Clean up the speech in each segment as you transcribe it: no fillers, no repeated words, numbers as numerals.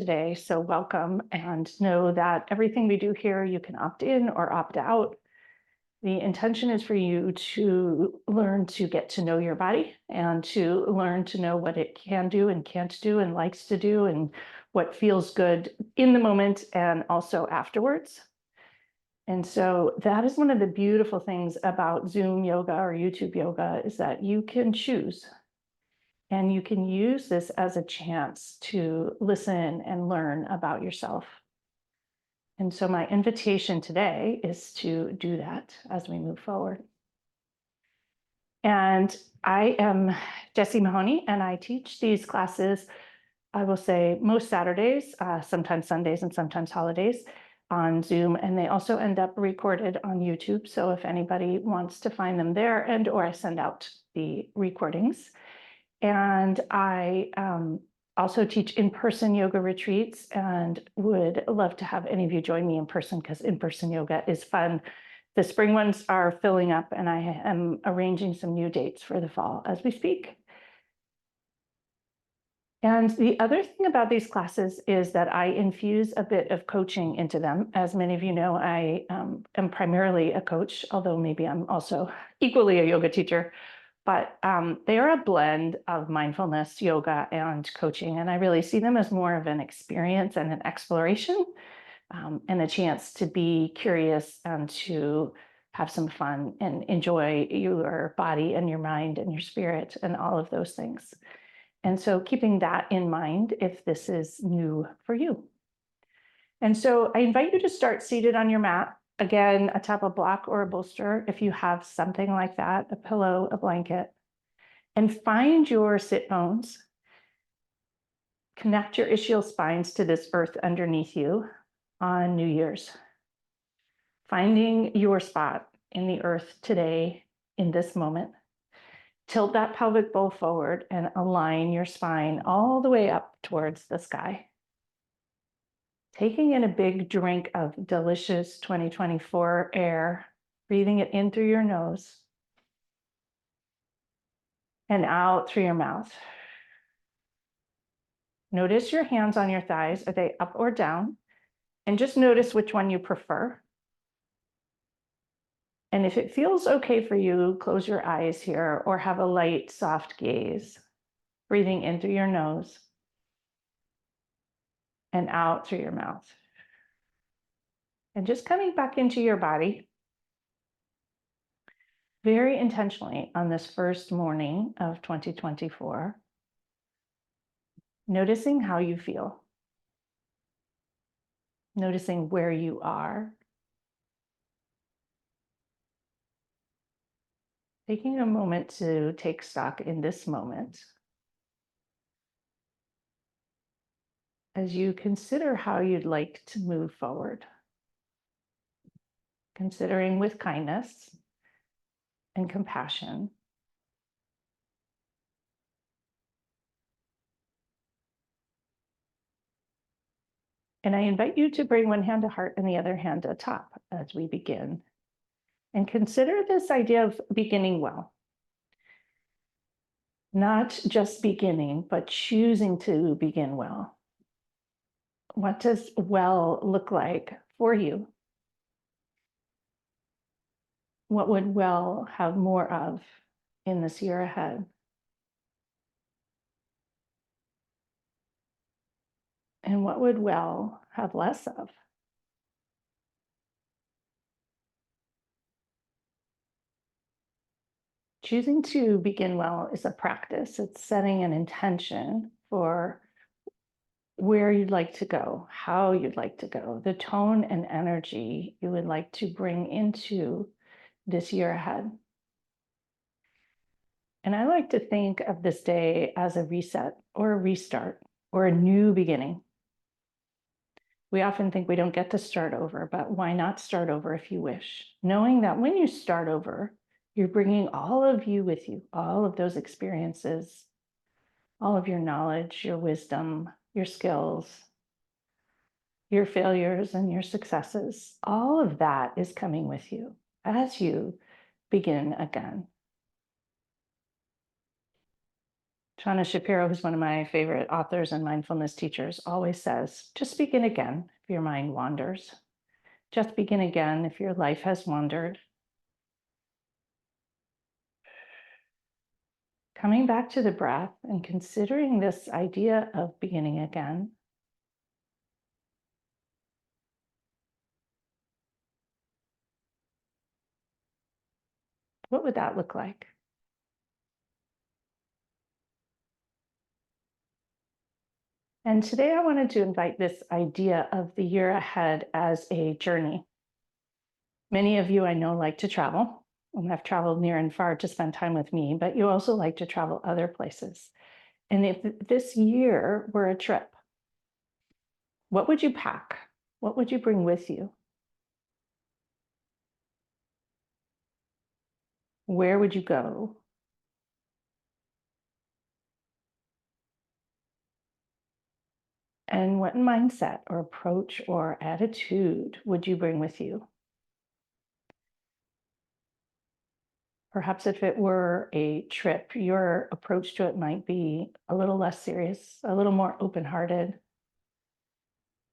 today, so welcome, and know that everything we do here, you can opt in or opt out. The intention is for you to learn to get to know your body and to learn to know what it can do and can't do and likes to do and what feels good in the moment and also afterwards. And so that is one of the beautiful things about Zoom yoga or YouTube yoga, is that you can choose. And you can use this as a chance to listen and learn about yourself. And so my invitation today is to do that as we move forward. And I am Jessie Mahoney, and I teach these classes, I will say, most Saturdays, sometimes Sundays and sometimes holidays on Zoom. And they also end up recorded on YouTube. So if anybody wants to find them there, and or I send out the recordings. And I also teach in-person yoga retreats and would love to have any of you join me in person, because in-person yoga is fun. The spring ones are filling up, and I am arranging some new dates for the fall as we speak. And the other thing about these classes is that I infuse a bit of coaching into them. As many of you know, I am primarily a coach, although maybe I'm also equally a yoga teacher. But they are a blend of mindfulness, yoga, and coaching. And I really see them as more of an experience and an exploration, and a chance to be curious and to have some fun and enjoy your body and your mind and your spirit and all of those things. And so keeping that in mind if this is new for you. And so I invite you to start seated on your mat. Again, atop a block or a bolster, if you have something like that, a pillow, a blanket, and find your sit bones. Connect your ischial spines to this earth underneath you on New Year's. Finding your spot in the earth today, in this moment. Tilt that pelvic bowl forward and align your spine all the way up towards the sky. Taking in a big drink of delicious 2024 air, breathing it in through your nose and out through your mouth. Notice your hands on your thighs. Are they up or down? And just notice which one you prefer. And if it feels okay for you, close your eyes here or have a light, soft gaze, breathing in through your nose and out through your mouth. And just coming back into your body very intentionally on this first morning of 2024, noticing how you feel, noticing where you are, taking a moment to take stock in this moment as you consider how you'd like to move forward, considering with kindness and compassion. And I invite you to bring one hand to heart and the other hand to top as we begin. And consider this idea of beginning well. Not just beginning, but choosing to begin well. What does well look like for you? What would well have more of in this year ahead? And what would well have less of? Choosing to begin well is a practice. It's setting an intention for where you'd like to go, how you'd like to go, the tone and energy you would like to bring into this year ahead. And I like to think of this day as a reset or a restart or a new beginning. We often think we don't get to start over, but why not start over if you wish? Knowing that when you start over, you're bringing all of you with you, all of those experiences, all of your knowledge, your wisdom, your skills, your failures and your successes. All of that is coming with you as you begin again. Shauna Shapiro, who's one of my favorite authors and mindfulness teachers, always says, just begin again if your mind wanders. Just begin again if your life has wandered. Coming back to the breath and considering this idea of beginning again. What would that look like? And today I wanted to invite this idea of the year ahead as a journey. Many of you I know like to travel and have traveled near and far to spend time with me, but you also like to travel other places. And if this year were a trip, what would you pack? What would you bring with you? Where would you go? And what mindset or approach or attitude would you bring with you? Perhaps if it were a trip, your approach to it might be a little less serious, a little more open-hearted.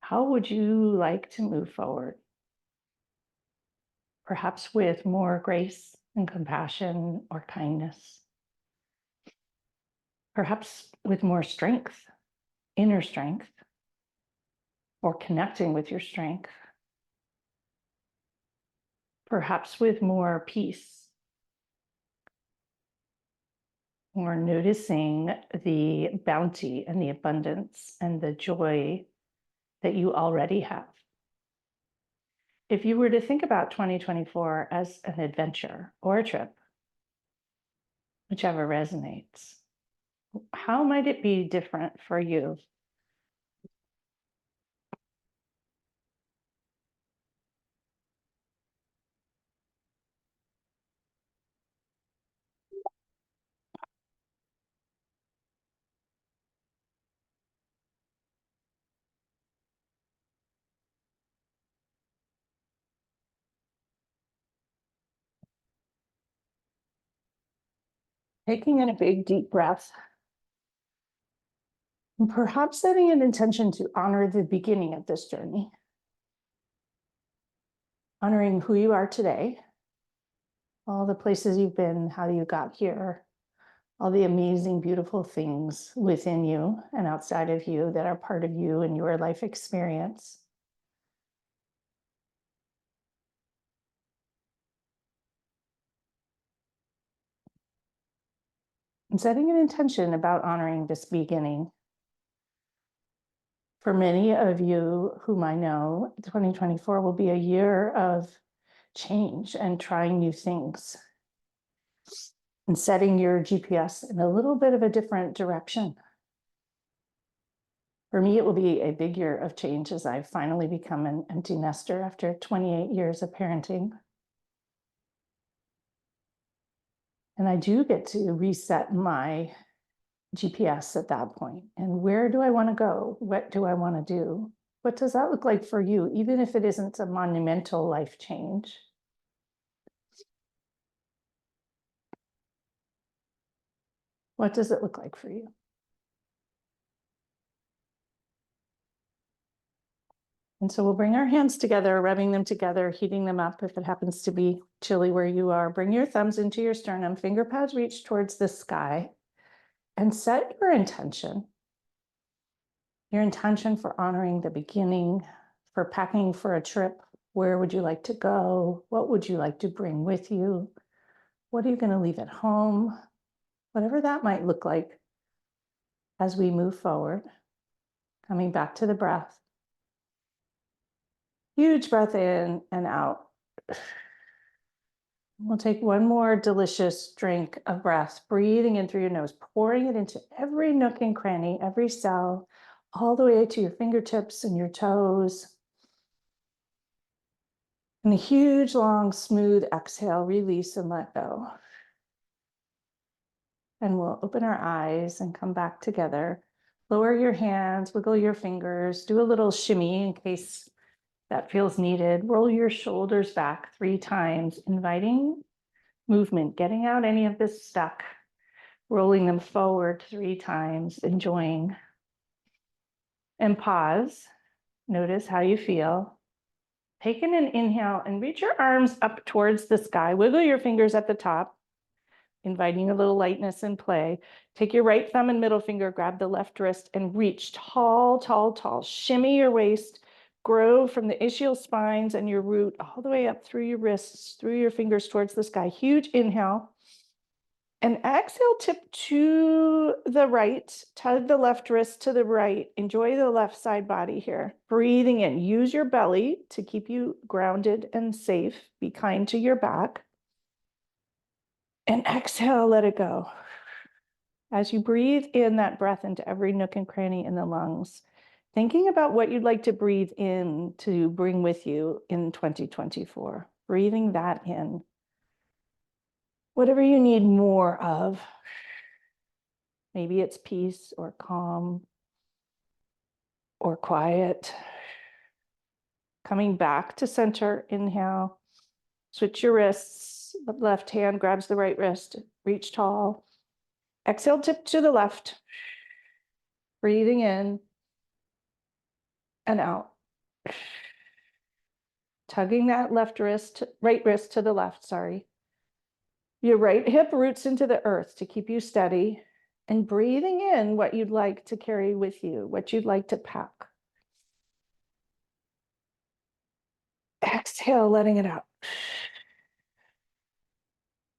How would you like to move forward? Perhaps with more grace and compassion or kindness. Perhaps with more strength, inner strength, or connecting with your strength. Perhaps with more peace, or noticing the bounty and the abundance and the joy that you already have. If you were to think about 2024 as an adventure or a trip, whichever resonates, how might it be different for you? Taking in a big, deep breath, and perhaps setting an intention to honor the beginning of this journey, honoring who you are today, all the places you've been, how you got here, all the amazing, beautiful things within you and outside of you that are part of you and your life experience. And setting an intention about honoring this beginning. For many of you whom I know, 2024 will be a year of change and trying new things and setting your GPS in a little bit of a different direction. For me, it will be a big year of change as I've finally become an empty nester after 28 years of parenting. And I do get to reset my GPS at that point. And where do I want to go? What do I want to do? What does that look like for you, even if it isn't a monumental life change? What does it look like for you? And so we'll bring our hands together, rubbing them together, heating them up if it happens to be chilly where you are. Bring your thumbs into your sternum, finger pads reach towards the sky, and set your intention. Your intention for honoring the beginning, for packing for a trip. Where would you like to go? What would you like to bring with you? What are you going to leave at home? Whatever that might look like as we move forward. Coming back to the breath. Huge breath in and out. We'll take one more delicious drink of breath, breathing in through your nose, pouring it into every nook and cranny, every cell, all the way to your fingertips and your toes. And a huge, long, smooth exhale, release and let go. And we'll open our eyes and come back together. Lower your hands, wiggle your fingers, do a little shimmy in case that feels needed. Roll your shoulders back 3 times, inviting movement, getting out any of this stuck rolling them forward 3 times, enjoying. And pause. Notice how you feel. Take in an inhale and reach your arms up towards the sky. Wiggle your fingers at the top, inviting a little lightness and play. Take your right thumb and middle finger, grab the left wrist, and reach tall, tall, tall. Shimmy your waist, grow from the ischial spines and your root all the way up through your wrists, through your fingers towards the sky. Huge inhale. And exhale, tip to the right, tug the left wrist to the right. Enjoy the left side body here. Breathing in, use your belly to keep you grounded and safe. Be kind to your back. And exhale, let it go. As you breathe in that breath into every nook and cranny in the lungs, thinking about what you'd like to breathe in to bring with you in 2024. Breathing that in. Whatever you need more of. Maybe it's peace or calm or quiet. Coming back to center, inhale. Switch your wrists. The left hand grabs the right wrist. Reach tall. Exhale, tip to the left. Breathing in and out. Tugging that right wrist to the left, sorry. Your right hip roots into the earth to keep you steady. And breathing in what you'd like to carry with you, what you'd like to pack. Exhale, letting it out.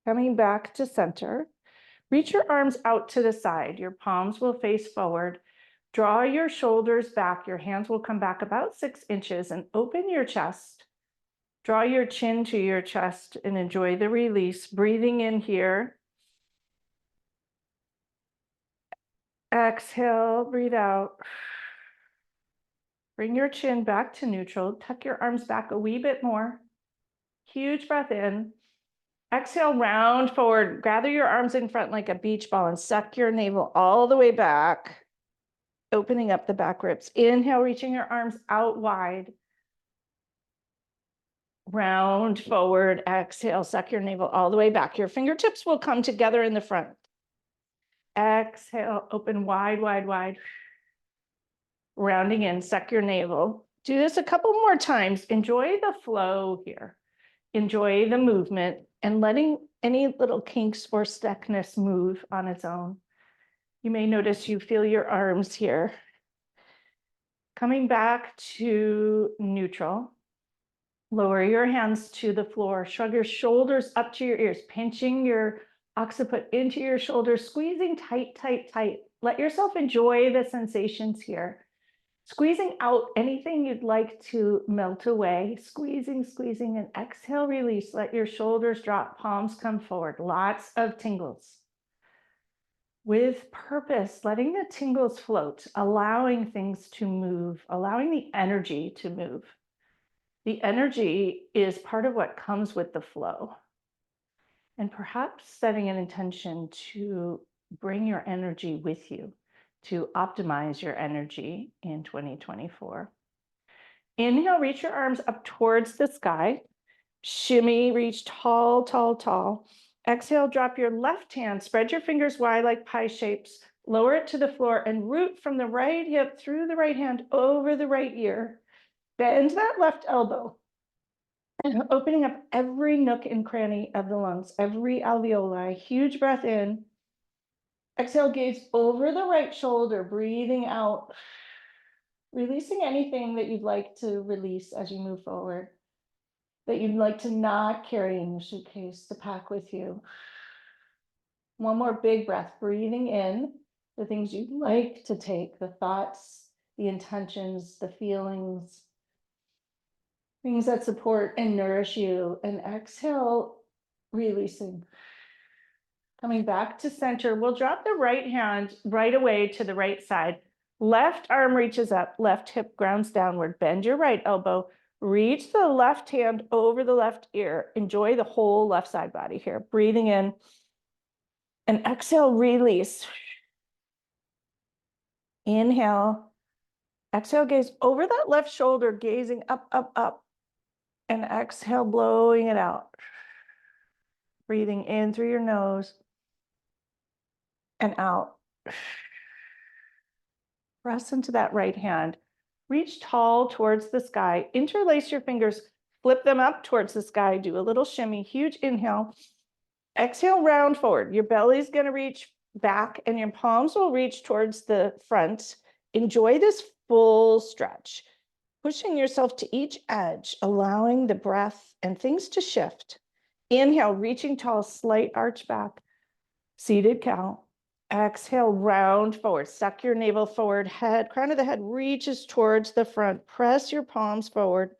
Coming back to center. Reach your arms out to the side. Your palms will face forward. Draw your shoulders back. Your hands will come back about 6 inches and open your chest. Draw your chin to your chest and enjoy the release. Breathing in here. Exhale, breathe out. Bring your chin back to neutral. Tuck your arms back a wee bit more. Huge breath in. Exhale, round forward. Gather your arms in front like a beach ball and suck your navel all the way back, opening up the back ribs. Inhale, reaching your arms out wide. Round forward. Exhale, suck your navel all the way back. Your fingertips will come together in the front. Exhale, open wide, wide, wide. Rounding in, suck your navel. Do this a couple more times. Enjoy the flow here. Enjoy the movement and letting any little kinks or stuckness move on its own. You may notice you feel your arms here. Coming back to neutral. Lower your hands to the floor. Shrug your shoulders up to your ears, pinching your occiput into your shoulders, squeezing tight, tight, tight. Let yourself enjoy the sensations here. Squeezing out anything you'd like to melt away. Squeezing, squeezing, and exhale, release. Let your shoulders drop, palms come forward. Lots of tingles. With purpose, letting the tingles float, allowing things to move, allowing the energy to move. The energy is part of what comes with the flow. And perhaps setting an intention to bring your energy with you, to optimize your energy in 2024. Inhale, reach your arms up towards the sky. Shimmy, reach tall, tall, tall. Exhale, drop your left hand, spread your fingers wide like pie shapes, lower it to the floor and root from the right hip through the right hand over the right ear. Bend that left elbow, opening up every nook and cranny of the lungs, every alveoli. Huge breath in. Exhale, gaze over the right shoulder, breathing out, releasing anything that you'd like to release as you move forward, that you'd like to not carry in your suitcase to pack with you. One more big breath, breathing in the things you'd like to take, the thoughts, the intentions, the feelings, things that support and nourish you. And exhale, releasing. Coming back to center, we'll drop the right hand right away to the right side. Left arm reaches up, left hip grounds downward. Bend your right elbow. Reach the left hand over the left ear. Enjoy the whole left side body here. Breathing in. And exhale, release. Inhale. Exhale, gaze over that left shoulder, gazing up, up, up. And exhale, blowing it out. Breathing in through your nose. and out. Press into that right hand. Reach tall towards the sky. Interlace your fingers, flip them up towards the sky. Do a little shimmy, huge inhale. Exhale, round forward. Your belly's going to reach back and your palms will reach towards the front. Enjoy this full stretch, pushing yourself to each edge, allowing the breath and things to shift. Inhale, reaching tall, slight arch back, seated cow. Exhale, round forward, suck your navel forward, head, crown of the head reaches towards the front. Press your palms forward.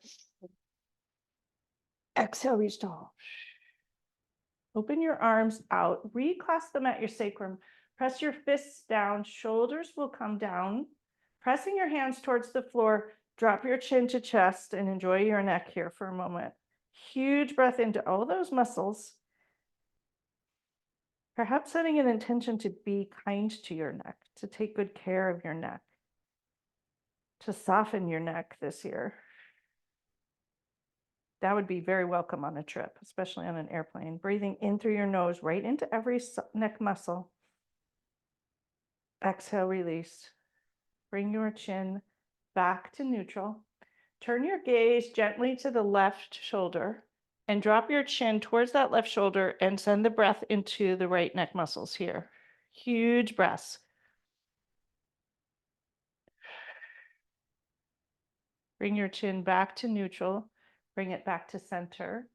Exhale, reach tall. Open your arms out, reclasp them at your sacrum. Press your fists down, shoulders will come down. Pressing your hands towards the floor, drop your chin to chest and enjoy your neck here for a moment. Huge breath into all those muscles. Perhaps setting an intention to be kind to your neck, to take good care of your neck, to soften your neck this year. That would be very welcome on a trip, especially on an airplane. Breathing in through your nose, right into every neck muscle. Exhale, release. Bring your chin back to neutral. Turn your gaze gently to the left shoulder and drop your chin towards that left shoulder and send the breath into the right neck muscles here. Huge breaths. Bring your chin back to neutral. Bring it back to center.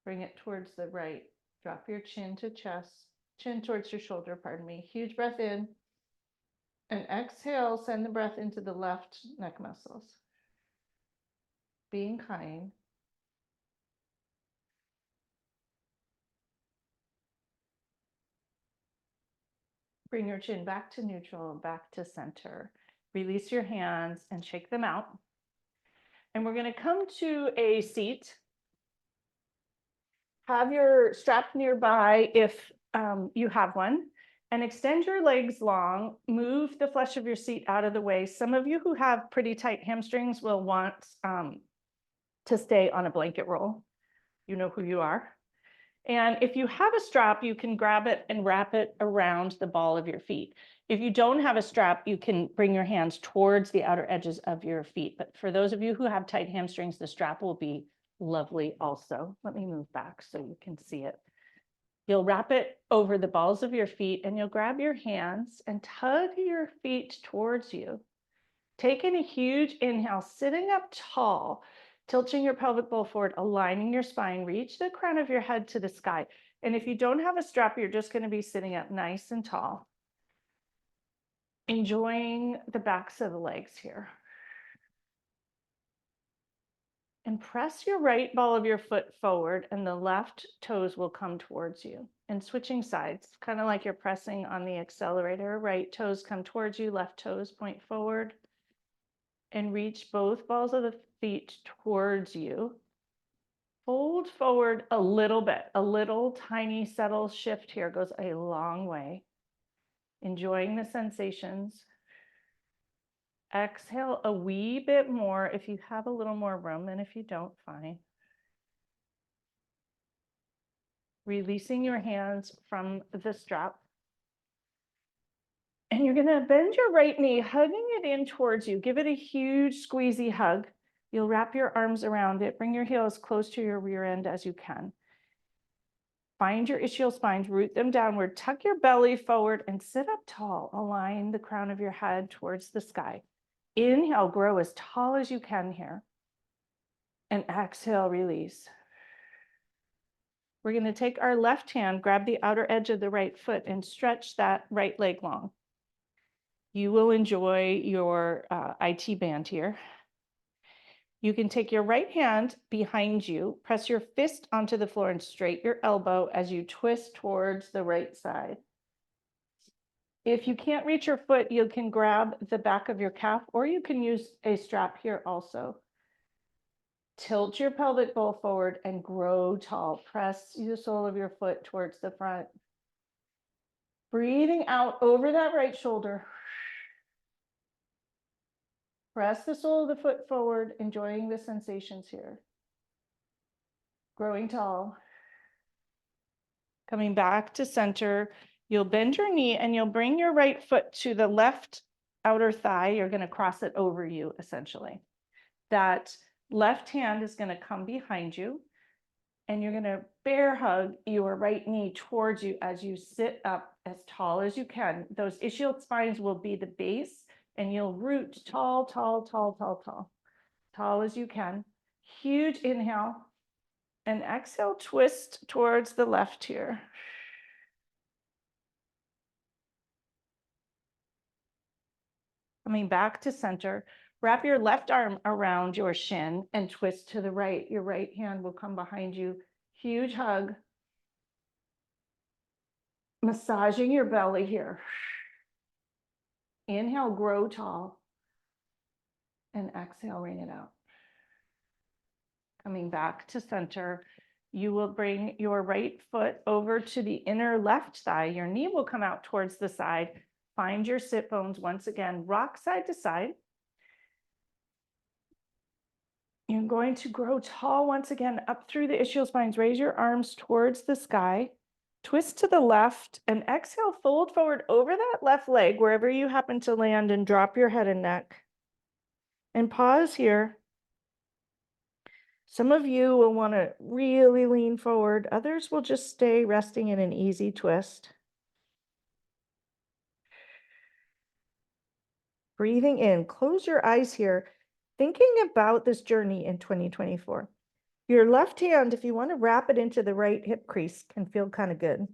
Bring it towards the right. Drop your chin to chest, chin towards your shoulder, pardon me. Huge breath in. And exhale, send the breath into the left neck muscles. Being kind. Bring your chin back to neutral, back to center. Release your hands and shake them out. And we're going to come to a seat. Have your strap nearby if you have one, and extend your legs long. Move the flesh of your seat out of the way. Some of you who have pretty tight hamstrings will want to stay on a blanket roll. You know who you are. And if you have a strap, you can grab it and wrap it around the ball of your feet. If you don't have a strap, you can bring your hands towards the outer edges of your feet. But for those of you who have tight hamstrings, the strap will be lovely also. Let me move back so you can see it. You'll wrap it over the balls of your feet and you'll grab your hands and tug your feet towards you. Taking a huge inhale, sitting up tall, tilting your pelvic bowl forward, aligning your spine, reach the crown of your head to the sky. And if you don't have a strap, you're just going to be sitting up nice and tall, enjoying the backs of the legs here. And press your right ball of your foot forward and the left toes will come towards you. And switching sides, kind of like you're pressing on the accelerator. Right toes come towards you, left toes point forward. And reach both balls of the feet towards you. Fold forward a little bit. A little tiny subtle shift here goes a long way. Enjoying the sensations. Exhale a wee bit more if you have a little more room, and if you don't, fine. Releasing your hands from the strap. And you're going to bend your right knee, hugging it in towards you. Give it a huge squeezy hug. You'll wrap your arms around it. Bring your heels close to your rear end as you can. Find your ischial spines, root them downward, tuck your belly forward and sit up tall. Align the crown of your head towards the sky. Inhale, grow as tall as you can here. And exhale, release. We're going to take our left hand, grab the outer edge of the right foot and stretch that right leg long. You will enjoy your IT band here. You can take your right hand behind you, press your fist onto the floor and straight your elbow as you twist towards the right side. If you can't reach your foot, you can grab the back of your calf or you can use a strap here also. Tilt your pelvic bowl forward and grow tall. Press the sole of your foot towards the front. Breathing out over that right shoulder. Press the sole of the foot forward, enjoying the sensations here. Growing tall. Coming back to center. You'll bend your knee and you'll bring your right foot to the left outer thigh. You're going to cross it over you, essentially. That left hand is going to come behind you, and you're going to bear hug your right knee towards you as you sit up as tall as you can. Those ischial spines will be the base, and you'll root tall, tall, tall, tall, tall, tall as you can. Huge inhale, and exhale, twist towards the left here. Coming back to center, wrap your left arm around your shin and twist to the right. Your right hand will come behind you. Huge hug. Massaging your belly here. Inhale, grow tall. And exhale, rain it out. Coming back to center, you will bring your right foot over to the inner left thigh. Your knee will come out towards the side. Find your sit bones once again, rock side to side. You're going to grow tall once again up through the ischial spines. Raise your arms towards the sky. Twist to the left and exhale, fold forward over that left leg, wherever you happen to land, and drop your head and neck. And pause here. Some of you will want to really lean forward. Others will just stay resting in an easy twist. Breathing in, close your eyes here, thinking about this journey in 2024. Your left hand, if you want to wrap it into the right hip crease, can feel kind of good.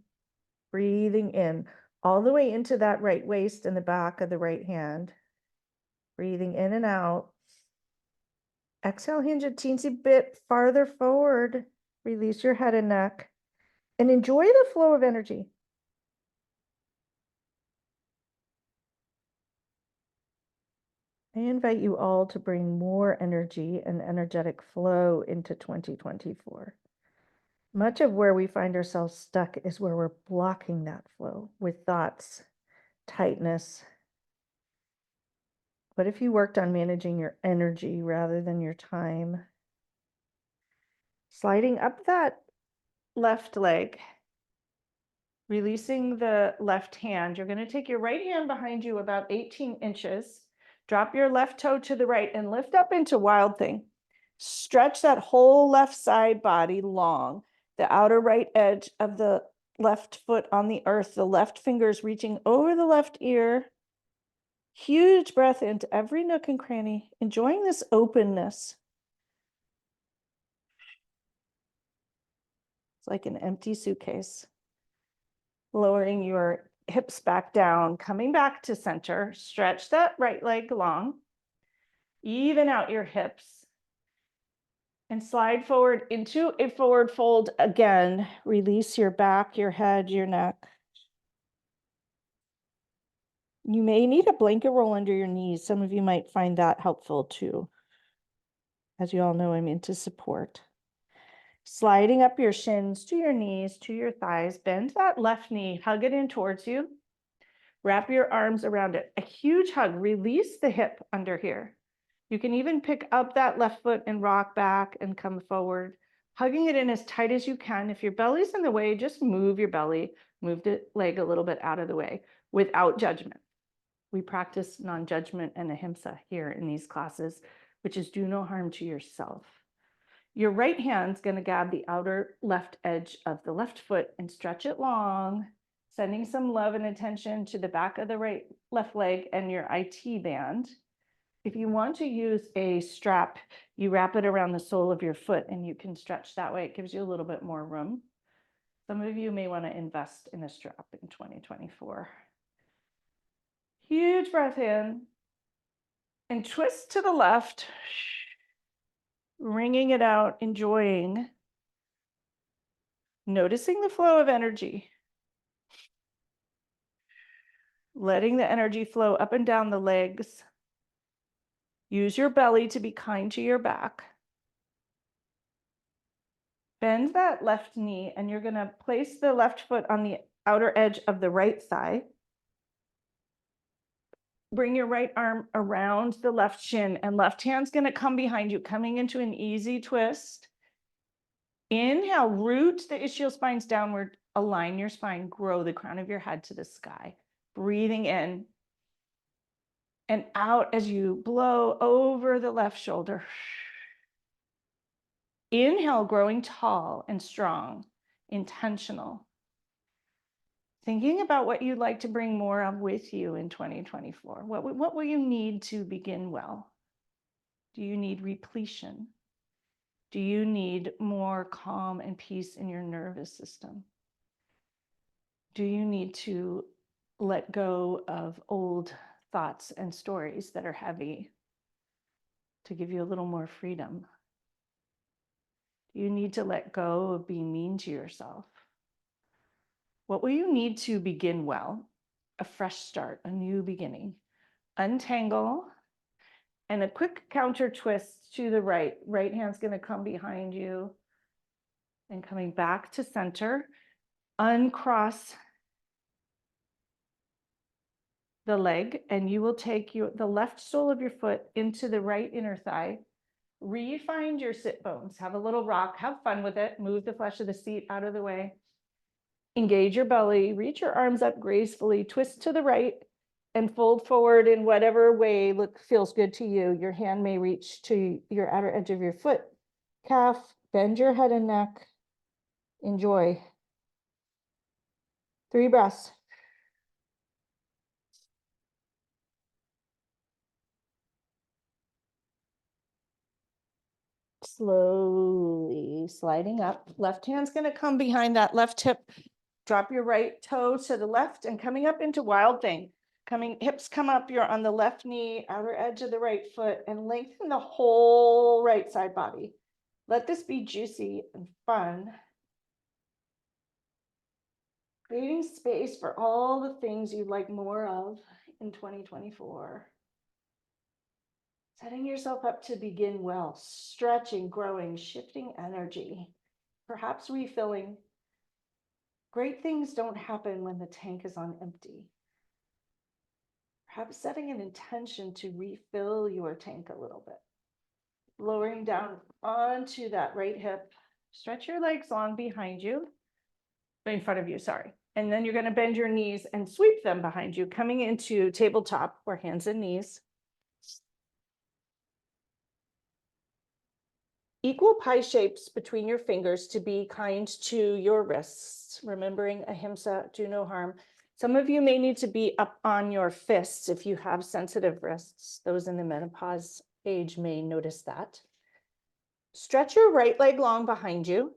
Breathing in, all the way into that right waist and the back of the right hand. Breathing in and out. Exhale, hinge a teensy bit farther forward. Release your head and neck. And enjoy the flow of energy. I invite you all to bring more energy and energetic flow into 2024. Much of where we find ourselves stuck is where we're blocking that flow with thoughts, tightness. What if you worked on managing your energy rather than your time? Sliding up that left leg, releasing the left hand. You're going to take your right hand behind you about 18 inches. Drop your left toe to the right and lift up into Wild Thing. Stretch that whole left side body long. The outer right edge of the left foot on the earth, the left fingers reaching over the left ear. Huge breath into every nook and cranny, enjoying this openness. It's like an empty suitcase. Lowering your hips back down, coming back to center. Stretch that right leg long. Even out your hips. And slide forward into a forward fold again. Release your back, your head, your neck. You may need a blanket roll under your knees. Some of you might find that helpful too. As you all know, I'm into support. Sliding up your shins to your knees, to your thighs. Bend that left knee, hug it in towards you. Wrap your arms around it. A huge hug. Release the hip under here. You can even pick up that left foot and rock back and come forward, hugging it in as tight as you can. If your belly's in the way, just move your belly, move the leg a little bit out of the way without judgment. We practice non-judgment and ahimsa here in these classes, which is do no harm to yourself. Your right hand's going to grab the outer left edge of the left foot and stretch it long, sending some love and attention to the back of the left leg and your IT band. If you want to use a strap, you wrap it around the sole of your foot and you can stretch that way. It gives you a little bit more room. Some of you may want to invest in a strap in 2024. Huge breath in and twist to the left, wringing it out, enjoying, noticing the flow of energy, letting the energy flow up and down the legs. Use your belly to be kind to your back. Bend that left knee and you're going to place the left foot on the outer edge of the right thigh. Bring your right arm around the left shin and left hand's going to come behind you, coming into an easy twist. Inhale, root the ischial spines downward. Align your spine, grow the crown of your head to the sky. Breathing in and out as you blow over the left shoulder. Inhale, growing tall and strong, intentional. Thinking about what you'd like to bring more of with you in 2024. What will you need to begin well? Do you need repletion? Do you need more calm and peace in your nervous system? Do you need to let go of old thoughts and stories that are heavy to give you a little more freedom? Do you need to let go of being mean to yourself? What will you need to begin well? A fresh start, a new beginning. Untangle and a quick counter twist to the right. Right hand's going to come behind you and coming back to center. Uncross the leg and you will take the left sole of your foot into the right inner thigh. Refind your sit bones. Have a little rock. Have fun with it. Move the flesh of the seat out of the way. Engage your belly. Reach your arms up gracefully. Twist to the right and fold forward in whatever way feels good to you. Your hand may reach to your outer edge of your foot, calf. Bend your head and neck. Enjoy. 3 breaths. Slowly sliding up. Left hand's going to come behind that left hip. Drop your right toe to the left and coming up into wild thing. Hips come up, you're on the left knee, outer edge of the right foot, and lengthen the whole right side body. Let this be juicy and fun. Creating space for all the things you'd like more of in 2024. Setting yourself up to begin well, stretching, growing, shifting energy, perhaps refilling. Great things don't happen when the tank is on empty. Perhaps setting an intention to refill your tank a little bit. Lowering down onto that right hip. Stretch your legs long behind you, in front of you, sorry. And then you're going to bend your knees and sweep them behind you, coming into tabletop or hands and knees. Equal pie shapes between your fingers to be kind to your wrists, remembering ahimsa, do no harm. Some of you may need to be up on your fists if you have sensitive wrists. Those in the menopause age may notice that. Stretch your right leg long behind you.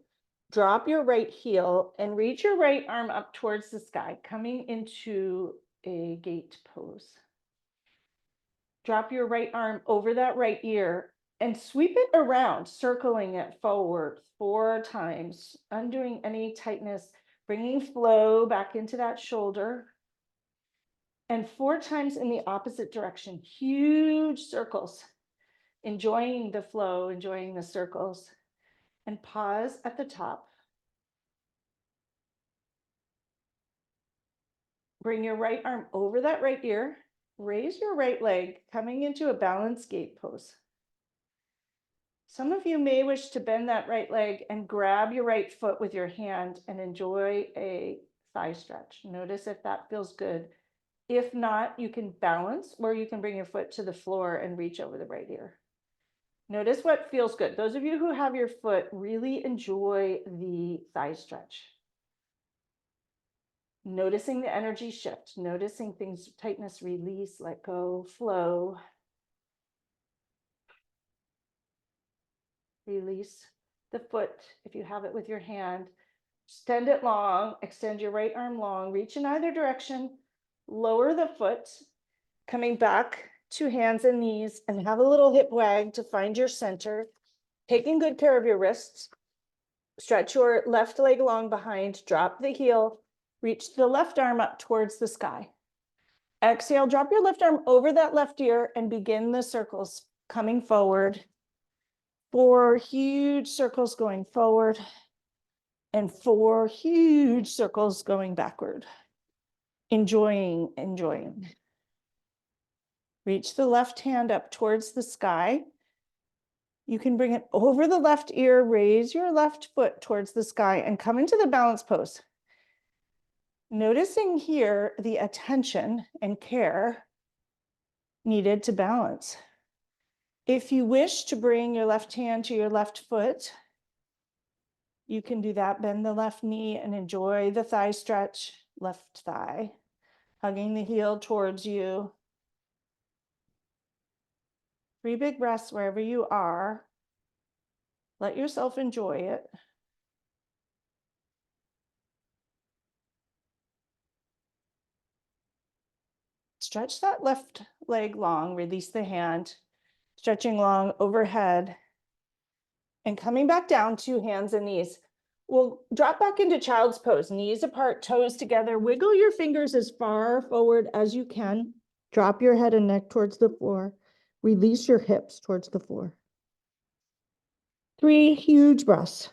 Drop your right heel and reach your right arm up towards the sky, coming into a gate pose. Drop your right arm over that right ear and sweep it around, circling it forward 4 times, undoing any tightness, bringing flow back into that shoulder. And 4 times in the opposite direction, huge circles, enjoying the flow, enjoying the circles. And pause at the top. Bring your right arm over that right ear. Raise your right leg, coming into a balanced gate pose. Some of you may wish to bend that right leg and grab your right foot with your hand and enjoy a thigh stretch. Notice if that feels good. If not, you can balance or you can bring your foot to the floor and reach over the right ear. Notice what feels good. Those of you who have your foot, really enjoy the thigh stretch. Noticing the energy shift, noticing things, tightness, release, let go, flow. Release the foot if you have it with your hand. Extend it long, extend your right arm long, reach in either direction, lower the foot, coming back to hands and knees, and have a little hip wag to find your center, taking good care of your wrists. Stretch your left leg long behind, drop the heel, reach the left arm up towards the sky. Exhale, drop your left arm over that left ear and begin the circles coming forward. 4 huge circles going forward and 4 huge circles going backward. Enjoying. Reach the left hand up towards the sky. You can bring it over the left ear, raise your left foot towards the sky and come into the balance pose. Noticing here the attention and care needed to balance. If you wish to bring your left hand to your left foot, you can do that. Bend the left knee and enjoy the thigh stretch, left thigh, hugging the heel towards you. 3 big breaths wherever you are. Let yourself enjoy it. Stretch that left leg long, release the hand, stretching long overhead, and coming back down to hands and knees. We'll drop back into child's pose, knees apart, toes together. Wiggle your fingers as far forward as you can. Drop your head and neck towards the floor. Release your hips towards the floor. 3 huge breaths.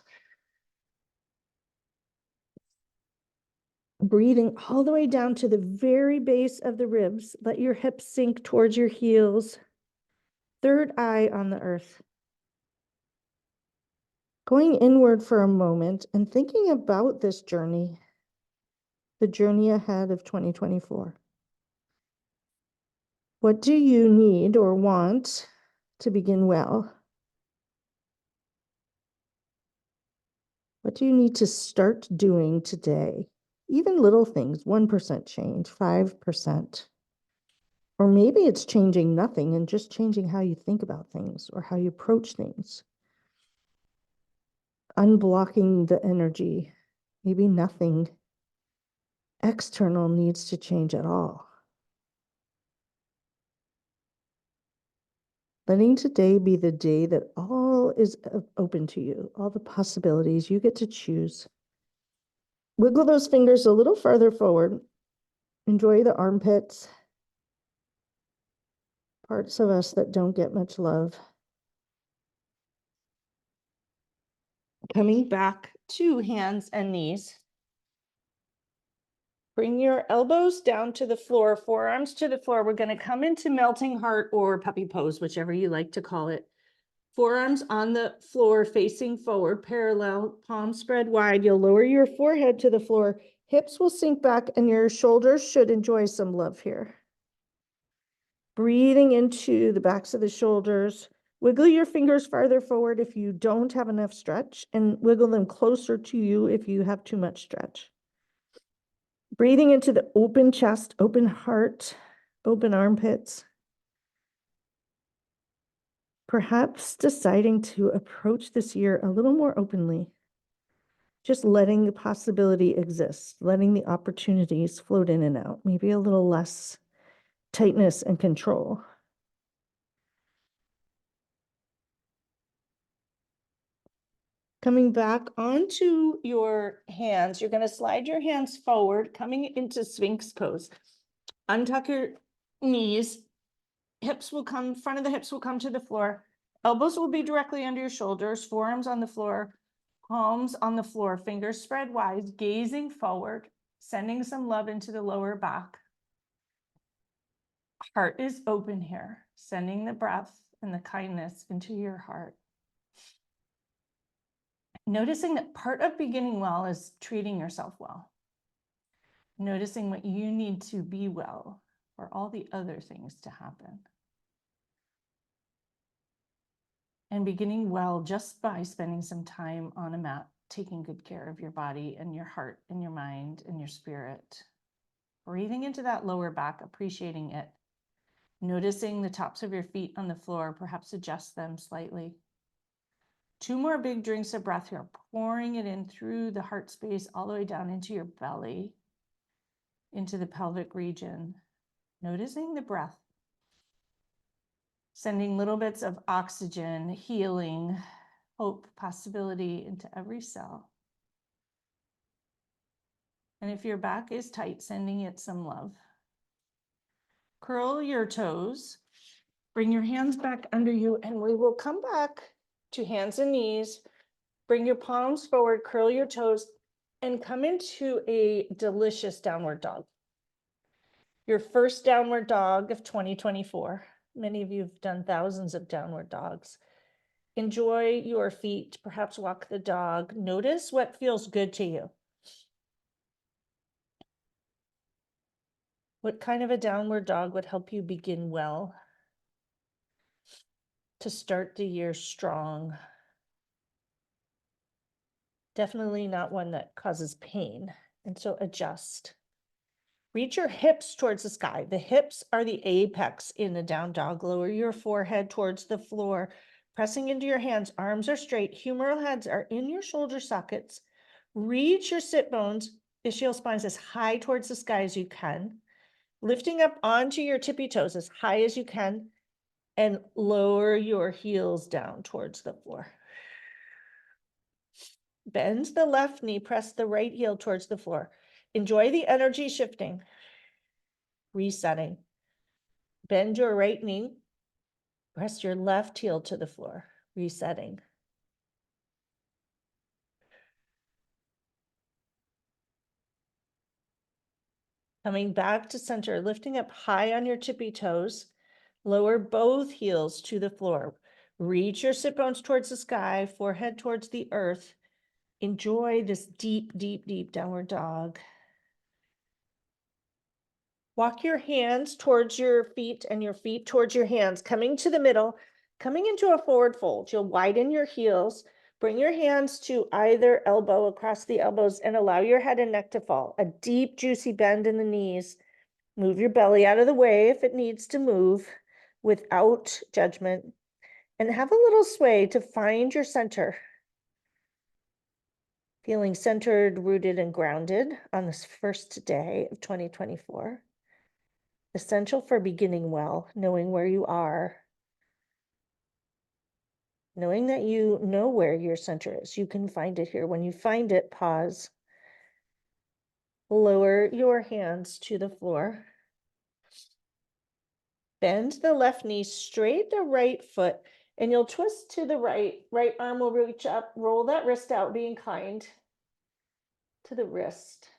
Breathing all the way down to the very base of the ribs. Let your hips sink towards your heels. Third eye on the earth. Going inward for a moment and thinking about this journey, the journey ahead of 2024. What do you need or want to begin well? What do you need to start doing today? Even little things, 1% change, 5%. Or maybe it's changing nothing and just changing how you think about things or how you approach things. Unblocking the energy. Maybe nothing external needs to change at all. Letting today be the day that all is open to you, all the possibilities you get to choose. Wiggle those fingers a little farther forward. Enjoy the armpits, parts of us that don't get much love. Coming back to hands and knees. Bring your elbows down to the floor, forearms to the floor. We're going to come into melting heart or puppy pose, whichever you like to call it. Forearms on the floor facing forward, parallel, palms spread wide. You'll lower your forehead to the floor. Hips will sink back and your shoulders should enjoy some love here. Breathing into the backs of the shoulders. Wiggle your fingers farther forward if you don't have enough stretch, and wiggle them closer to you if you have too much stretch. Breathing into the open chest, open heart, open armpits. Perhaps deciding to approach this year a little more openly. Just letting the possibility exist, letting the opportunities float in and out, maybe a little less tightness and control. Coming back onto your hands, you're going to slide your hands forward, coming into Sphinx pose. Untuck your knees. Front of the hips will come to the floor. Elbows will be directly under your shoulders, forearms on the floor, palms on the floor, fingers spread wide, gazing forward, sending some love into the lower back. Heart is open here, sending the breath and the kindness into your heart. Noticing that part of beginning well is treating yourself well. Noticing what you need to be well for all the other things to happen. And beginning well just by spending some time on a mat, taking good care of your body and your heart and your mind and your spirit. Breathing into that lower back, appreciating it. Noticing the tops of your feet on the floor, perhaps adjust them slightly. 2 more big drinks of breath here, pouring it in through the heart space, all the way down into your belly, into the pelvic region. Noticing the breath. Sending little bits of oxygen, healing, hope, possibility into every cell. And if your back is tight, sending it some love. Curl your toes. Bring your hands back under you, and we will come back to hands and knees. Bring your palms forward, curl your toes, and come into a delicious downward dog. Your first downward dog of 2024. Many of you have done thousands of downward dogs. Enjoy your feet, perhaps walk the dog. Notice what feels good to you. What kind of a downward dog would help you begin well? To start the year strong? Definitely not one that causes pain. And so adjust. Reach your hips towards the sky. The hips are the apex in a down dog. Lower your forehead towards the floor, pressing into your hands. Arms are straight. Humeral heads are in your shoulder sockets. Reach your sit bones, ischial spines as high towards the sky as you can. Lifting up onto your tippy toes as high as you can, and lower your heels down towards the floor. Bend the left knee, press the right heel towards the floor. Enjoy the energy shifting. Resetting. Bend your right knee, press your left heel to the floor. Resetting. Coming back to center, lifting up high on your tippy toes. Lower both heels to the floor. Reach your sit bones towards the sky, forehead towards the earth. Enjoy this deep, deep, deep downward dog. Walk your hands towards your feet and your feet towards your hands, coming to the middle, coming into a forward fold. You'll widen your heels, bring your hands to either elbow across the elbows, and allow your head and neck to fall. A deep, juicy bend in the knees. Move your belly out of the way if it needs to move without judgment. And have a little sway to find your center. Feeling centered, rooted, and grounded on this first day of 2024. Essential for beginning well, knowing where you are, knowing that you know where your center is. You can find it here. When you find it, pause. Lower your hands to the floor. Bend the left knee, straight the right foot, and you'll twist to the right. Right arm will reach up, roll that wrist out, being kind to the wrist.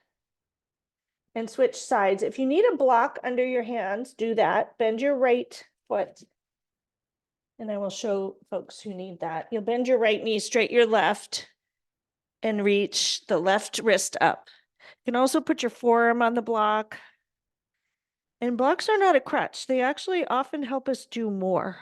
And switch sides. If you need a block under your hands, do that. Bend your right foot. And I will show folks who need that. You'll bend your right knee, straight your left, and reach the left wrist up. You can also put your forearm on the block. And blocks are not a crutch. They actually often help us do more.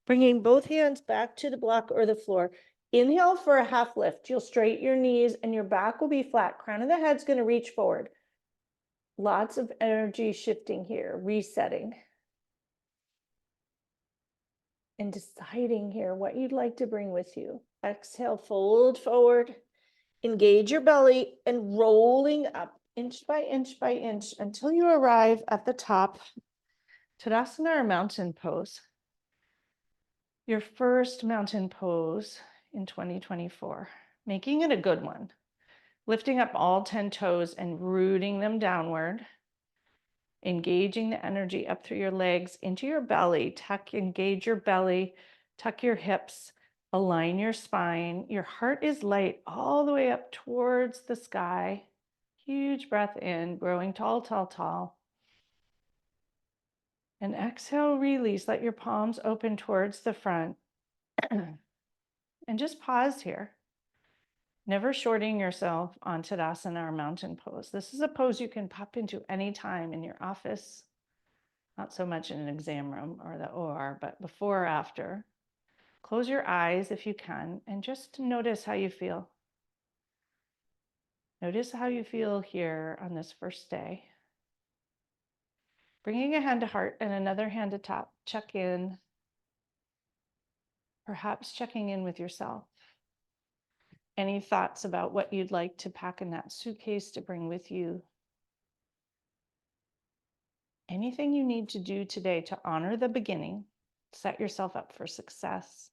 Bringing both hands back to the block or the floor. Inhale for a half lift. You'll straighten your knees and your back will be flat. Crown of the head's going to reach forward. Lots of energy shifting here, resetting. And deciding here what you'd like to bring with you. Exhale, fold forward, engage your belly, and rolling up inch by inch by inch until you arrive at the top. Tadasana or mountain pose. Your first mountain pose in 2024, making it a good one. Lifting up all 10 toes and rooting them downward. Engaging the energy up through your legs into your belly. Engage your belly, tuck your hips, align your spine. Your heart is light all the way up towards the sky. Huge breath in, growing tall, tall, tall. And exhale, release. Let your palms open towards the front. And just pause here. Never shorting yourself on Tadasana or mountain pose. This is a pose you can pop into any time in your office. Not so much in an exam room or the OR, but before or after. Close your eyes if you can, and just notice how you feel. Notice how you feel here on this first day. Bringing a hand to heart and another hand to top. Check in. Perhaps checking in with yourself. Any thoughts about what you'd like to pack in that suitcase to bring with you? Anything you need to do today to honor the beginning, set yourself up for success.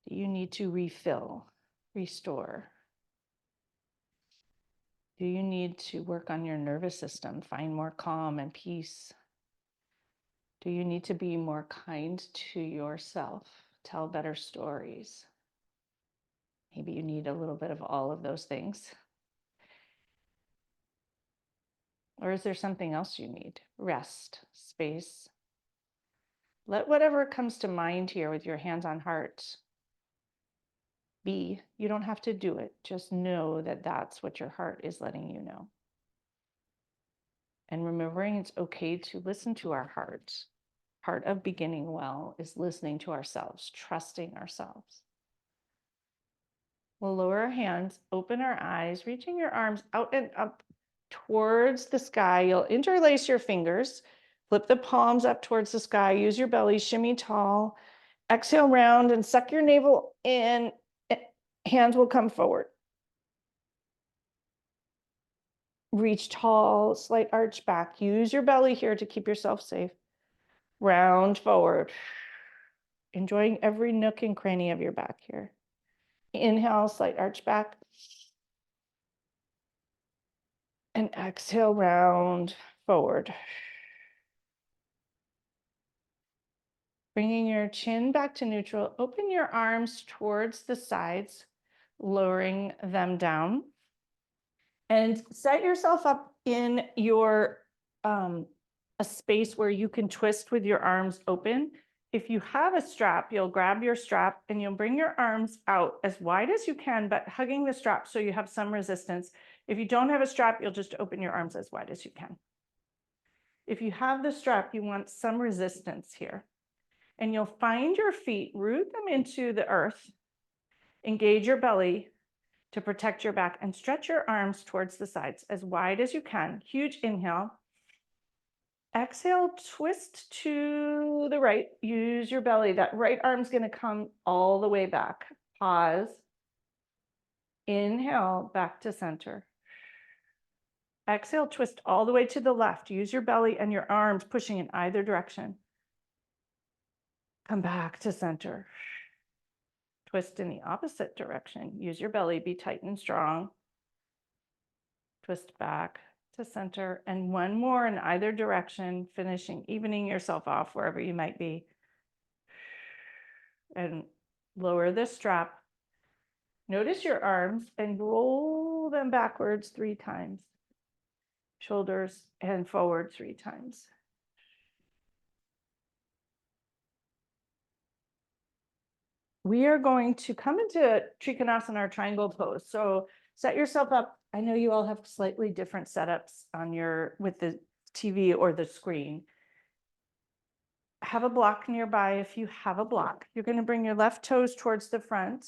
Do you need to refill, restore? Do you need to work on your nervous system, find more calm and peace? Do you need to be more kind to yourself, tell better stories? Maybe you need a little bit of all of those things. Or is there something else you need? Rest, space. Let whatever comes to mind here with your hands on heart be. You don't have to do it. Just know that that's what your heart is letting you know. And remembering it's okay to listen to our hearts. Part of beginning well is listening to ourselves, trusting ourselves. We'll lower our hands, open our eyes, reaching your arms out and up towards the sky. You'll interlace your fingers, flip the palms up towards the sky, use your belly, shimmy tall, exhale round and suck your navel in. Hands will come forward. Reach tall, slight arch back. Use your belly here to keep yourself safe. Round forward. Enjoying every nook and cranny of your back here. Inhale, slight arch back. And exhale, round forward. Bringing your chin back to neutral. Open your arms towards the sides, lowering them down. And set yourself up in your a space where you can twist with your arms open. If you have a strap, you'll grab your strap and you'll bring your arms out as wide as you can, but hugging the strap so you have some resistance. If you don't have a strap, you'll just open your arms as wide as you can. If you have the strap, you want some resistance here. And you'll find your feet, root them into the earth, engage your belly to protect your back, and stretch your arms towards the sides as wide as you can. Huge inhale. Exhale, twist to the right. Use your belly. That right arm's going to come all the way back. Pause. Inhale, back to center. Exhale, twist all the way to the left. Use your belly and your arms pushing in either direction. Come back to center. Twist in the opposite direction. Use your belly, be tight and strong. Twist back to center, and one more in either direction, finishing, evening yourself off wherever you might be. And lower the strap. Notice your arms and roll them backwards 3 times. Shoulders and forward 3 times. We are going to come into Trikonasana, our triangle pose. So set yourself up. I know you all have slightly different setups on your with the TV or the screen. Have a block nearby if you have a block. You're going to bring your left toes towards the front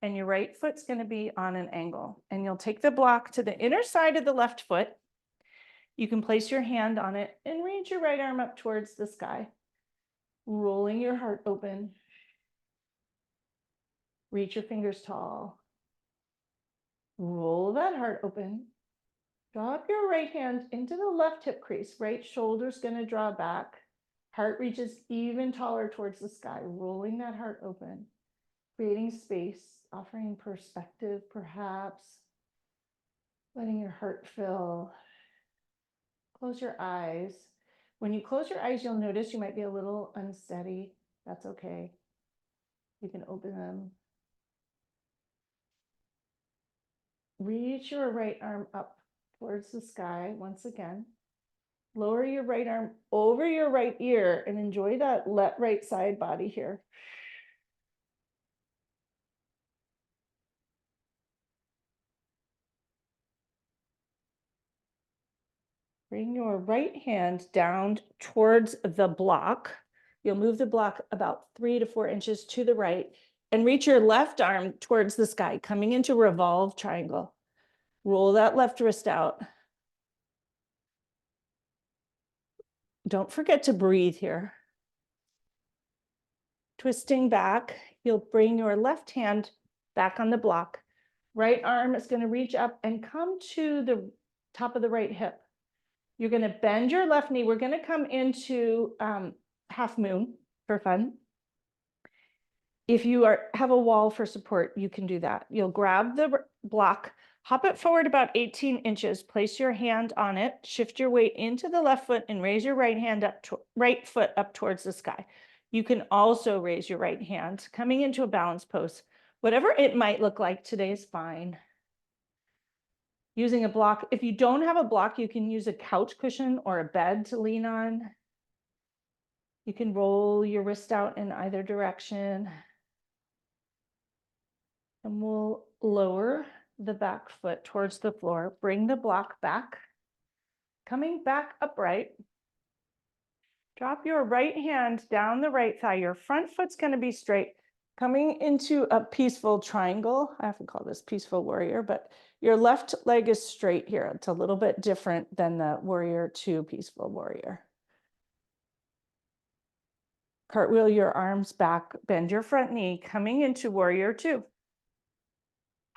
and your right foot's going to be on an angle. And you'll take the block to the inner side of the left foot. You can place your hand on it and reach your right arm up towards the sky, rolling your heart open. Reach your fingers tall. Roll that heart open. Drop your right hand into the left hip crease. Right shoulder's going to draw back. Heart reaches even taller towards the sky, rolling that heart open, creating space, offering perspective perhaps, letting your heart fill. Close your eyes. When you close your eyes, you'll notice you might be a little unsteady. That's okay. You can open them. Reach your right arm up towards the sky once again. Lower your right arm over your right ear and enjoy that right side body here. Bring your right hand down towards the block. You'll move the block about 3 to 4 inches to the right and reach your left arm towards the sky, coming into revolve triangle. Roll that left wrist out. Don't forget to breathe here. Twisting back, you'll bring your left hand back on the block. Right arm is going to reach up and come to the top of the right hip. You're going to bend your left knee. We're going to come into half moon for fun. If you have a wall for support, you can do that. You'll grab the block, hop it forward about 18 inches, place your hand on it, shift your weight into the left foot and raise your right hand up, right foot up towards the sky. You can also raise your right hand, coming into a balanced pose. Whatever it might look like today is fine. Using a block. If you don't have a block, you can use a couch cushion or a bed to lean on. You can roll your wrist out in either direction. And we'll lower the back foot towards the floor, bring the block back, coming back upright. Drop your right hand down the right thigh. Your front foot's going to be straight, coming into a peaceful triangle. I often call this peaceful warrior, but your left leg is straight here. It's a little bit different than the warrior two peaceful warrior. Cartwheel your arms back, bend your front knee, coming into warrior two.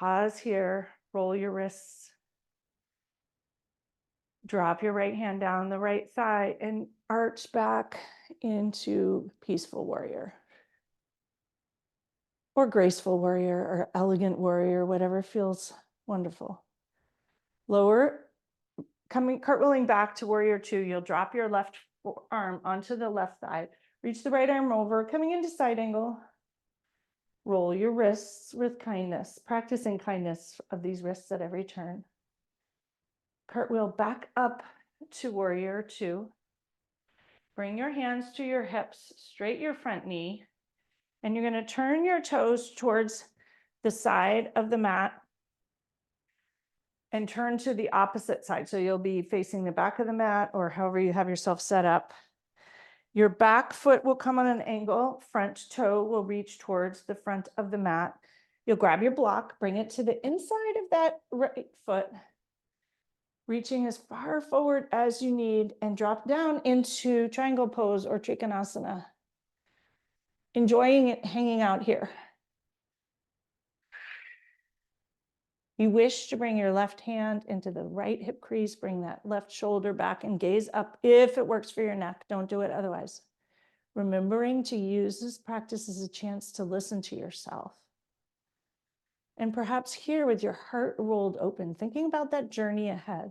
Pause here, roll your wrists. Drop your right hand down the right thigh and arch back into peaceful warrior. Or graceful warrior or elegant warrior, whatever feels wonderful. Lower, cartwheeling back to warrior two, you'll drop your left arm onto the left thigh. Reach the right arm over, coming into side angle. Roll your wrists with kindness, practicing kindness of these wrists at every turn. Cartwheel back up to warrior two. Bring your hands to your hips, straight your front knee, and you're going to turn your toes towards the side of the mat and turn to the opposite side. So you'll be facing the back of the mat or however you have yourself set up. Your back foot will come on an angle, front toe will reach towards the front of the mat. You'll grab your block, bring it to the inside of that right foot, reaching as far forward as you need, and drop down into triangle pose or trikonasana. Enjoying it hanging out here. You wish to bring your left hand into the right hip crease, bring that left shoulder back and gaze up if it works for your neck. Don't do it otherwise. Remembering to use this practice as a chance to listen to yourself. And perhaps here with your heart rolled open, thinking about that journey ahead,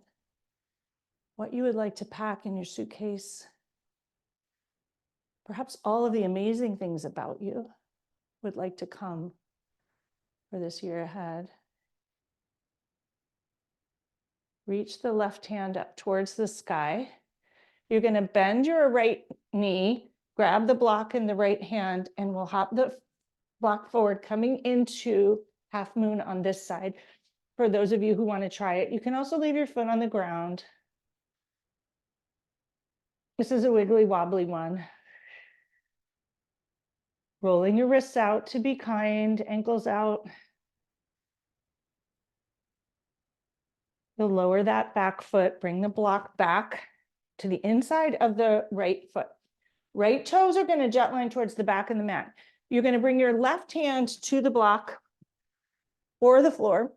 what you would like to pack in your suitcase, perhaps all of the amazing things about you would like to come for this year ahead. Reach the left hand up towards the sky. You're going to bend your right knee, grab the block in the right hand, and we'll hop the block forward, coming into half moon on this side. For those of you who want to try it, you can also leave your foot on the ground. This is a wiggly wobbly one. Rolling your wrists out to be kind, ankles out. You'll lower that back foot, bring the block back to the inside of the right foot. Right toes are going to jet line towards the back of the mat. You're going to bring your left hand to the block or the floor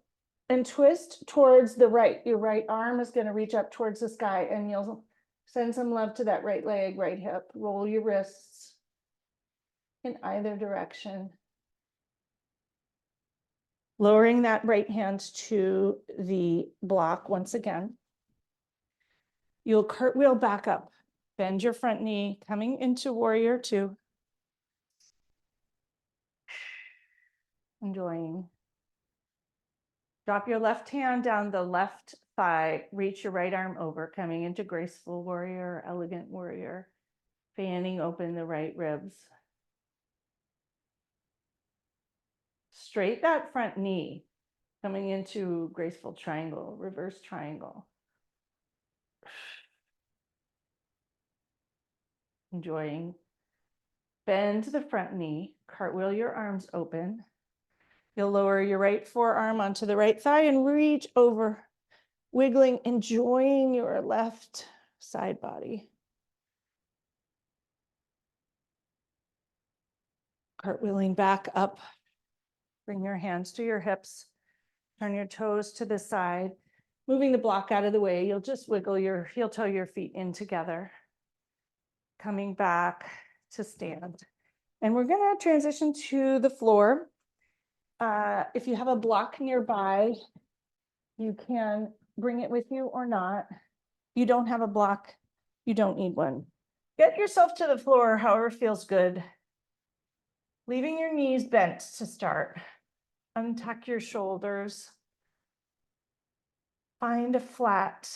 and twist towards the right. Your right arm is going to reach up towards the sky, and you'll send some love to that right leg, right hip. Roll your wrists in either direction. Lowering that right hand to the block once again. You'll cartwheel back up. Bend your front knee, coming into warrior two. Enjoying. Drop your left hand down the left thigh, reach your right arm over, coming into graceful warrior, elegant warrior, fanning open the right ribs. Straight that front knee, coming into graceful triangle, reverse triangle. Enjoying. Bend the front knee, cartwheel your arms open. You'll lower your right forearm onto the right thigh and reach over, wiggling, enjoying your left side body. Cartwheeling back up. Bring your hands to your hips. Turn your toes to the side. Moving the block out of the way, you'll just wiggle your heel toe, your feet in together. Coming back to stand. And we're going to transition to the floor. If you have a block nearby, you can bring it with you or not. If you don't have a block, you don't need one. Get yourself to the floor however feels good. Leaving your knees bent to start. Untuck your shoulders. Find a flat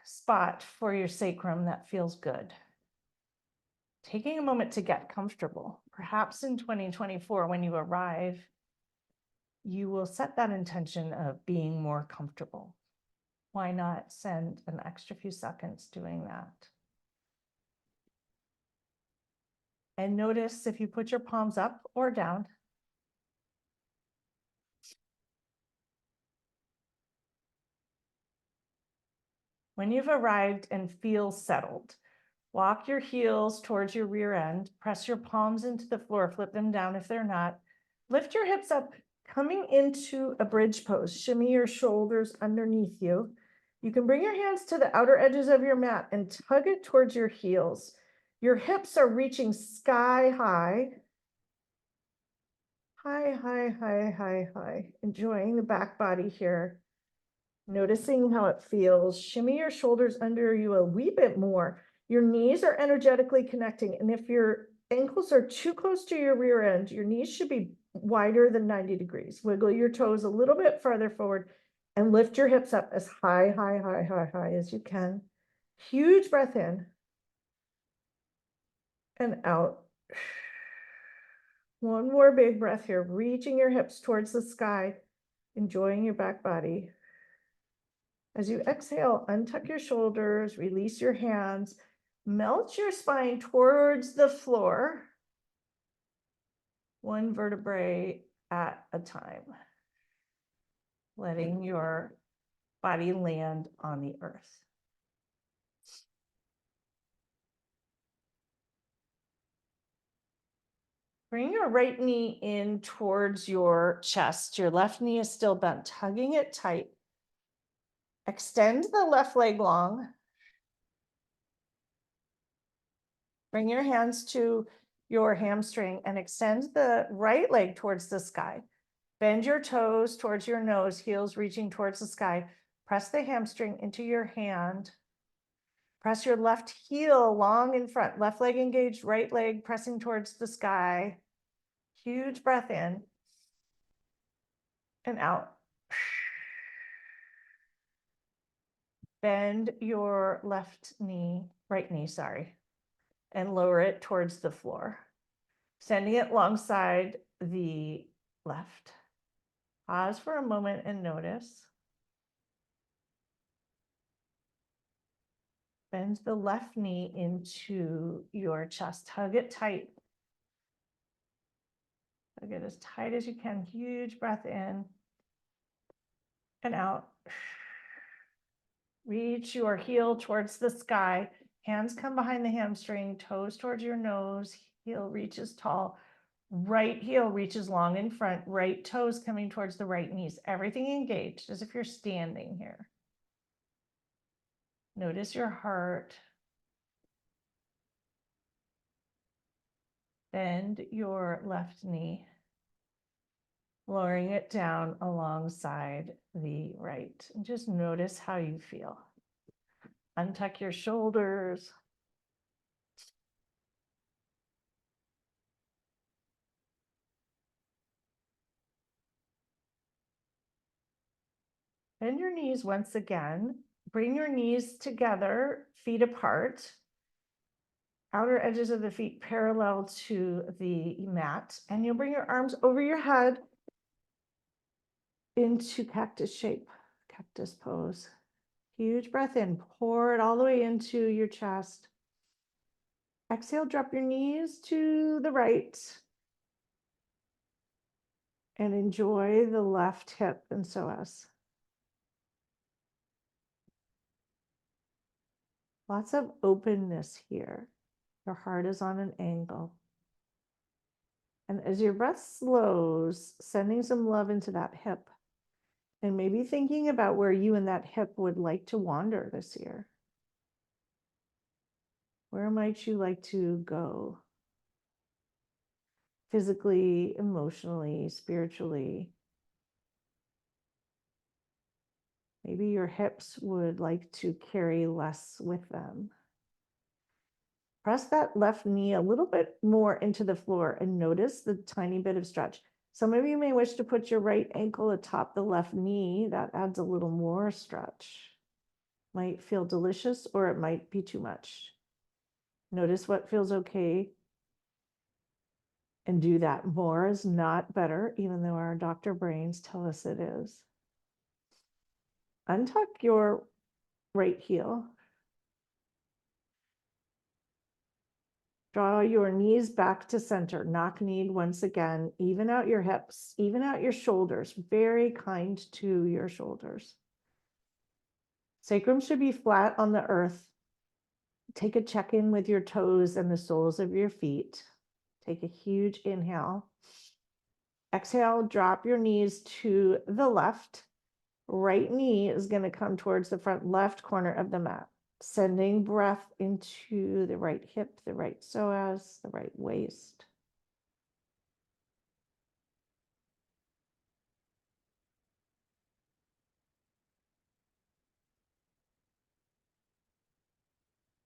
spot for your sacrum that feels good. Taking a moment to get comfortable. Perhaps in 2024, when you arrive, you will set that intention of being more comfortable. Why not spend an extra few seconds doing that? And notice if you put your palms up or down. When you've arrived and feel settled, walk your heels towards your rear end, press your palms into the floor, flip them down if they're not. Lift your hips up, coming into a bridge pose. Shimmy your shoulders underneath you. You can bring your hands to the outer edges of your mat and tug it towards your heels. Your hips are reaching sky high. High, high, high, high, high. Enjoying the back body here. Noticing how it feels. Shimmy your shoulders under you a wee bit more. Your knees are energetically connecting. And if your ankles are too close to your rear end, your knees should be wider than 90 degrees. Wiggle your toes a little bit farther forward and lift your hips up as high, high, high, high, high as you can. Huge breath in and out. One more big breath here, reaching your hips towards the sky, enjoying your back body. As you exhale, untuck your shoulders, release your hands, melt your spine towards the floor, one vertebrae at a time, letting your body land on the earth. Bring your right knee in towards your chest. Your left knee is still bent, tugging it tight. Extend the left leg long. Bring your hands to your hamstring and extend the right leg towards the sky. Bend your toes towards your nose, heels reaching towards the sky. Press the hamstring into your hand. Press your left heel long in front, left leg engaged, right leg pressing towards the sky. Huge breath in and out. Bend your right knee, and lower it towards the floor. Sending it alongside the left. Pause for a moment and notice. Bend the left knee into your chest. Hug it tight. Hug it as tight as you can. Huge breath in and out. Reach your heel towards the sky. Hands come behind the hamstring, toes towards your nose. Heel reaches tall. Right heel reaches long in front. Right toes coming towards the right knees. Everything engaged as if you're standing here. Notice your heart. Bend your left knee, lowering it down alongside the right. And just notice how you feel. Untuck your shoulders. Bend your knees once again. Bring your knees together, feet apart. Outer edges of the feet parallel to the mat. And you'll bring your arms over your head into cactus shape, cactus pose. Huge breath in, pour it all the way into your chest. Exhale, drop your knees to the right. And enjoy the left hip and psoas. Lots of openness here. Your heart is on an angle. And as your breath slows, sending some love into that hip. And maybe thinking about where you and that hip would like to wander this year. Where might you like to go? Physically, emotionally, spiritually. Maybe your hips would like to carry less with them. Press that left knee a little bit more into the floor and notice the tiny bit of stretch. Some of you may wish to put your right ankle atop the left knee. That adds a little more stretch. Might feel delicious or it might be too much. Notice what feels okay And do that. More is not better, even though our doctor brains tell us it is. Untuck your right heel. Draw your knees back to center, knock knee once again, even out your hips, even out your shoulders, very kind to your shoulders. Sacrum should be flat on the earth. Take a check-in with your toes and the soles of your feet. Take a huge inhale. Exhale, drop your knees to the left. Right knee is going to come towards the front left corner of the mat. Sending breath into the right hip, the right psoas, the right waist.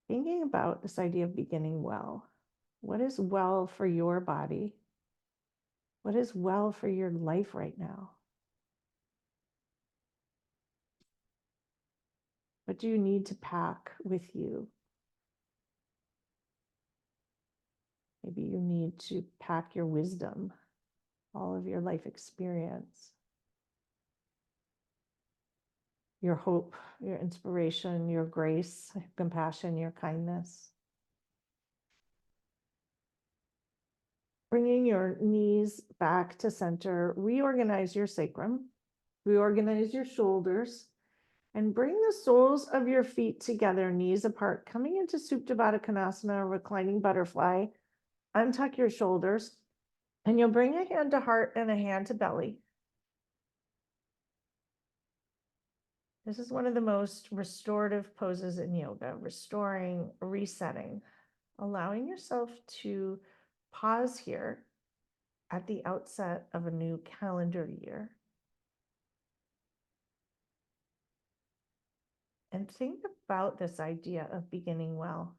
Thinking about this idea of beginning well. What is well for your body? What is well for your life right now? What do you need to pack with you? Maybe you need to pack your wisdom, all of your life experience, your hope, your inspiration, your grace, compassion, your kindness. Bringing your knees back to center, reorganize your sacrum, reorganize your shoulders, and bring the soles of your feet together, knees apart, coming into Supta Baddha Konasana, reclining butterfly. Untuck your shoulders, and you'll bring a hand to heart and a hand to belly. This is one of the most restorative poses in yoga, restoring, resetting, allowing yourself to pause here at the outset of a new calendar year. And think about this idea of beginning well,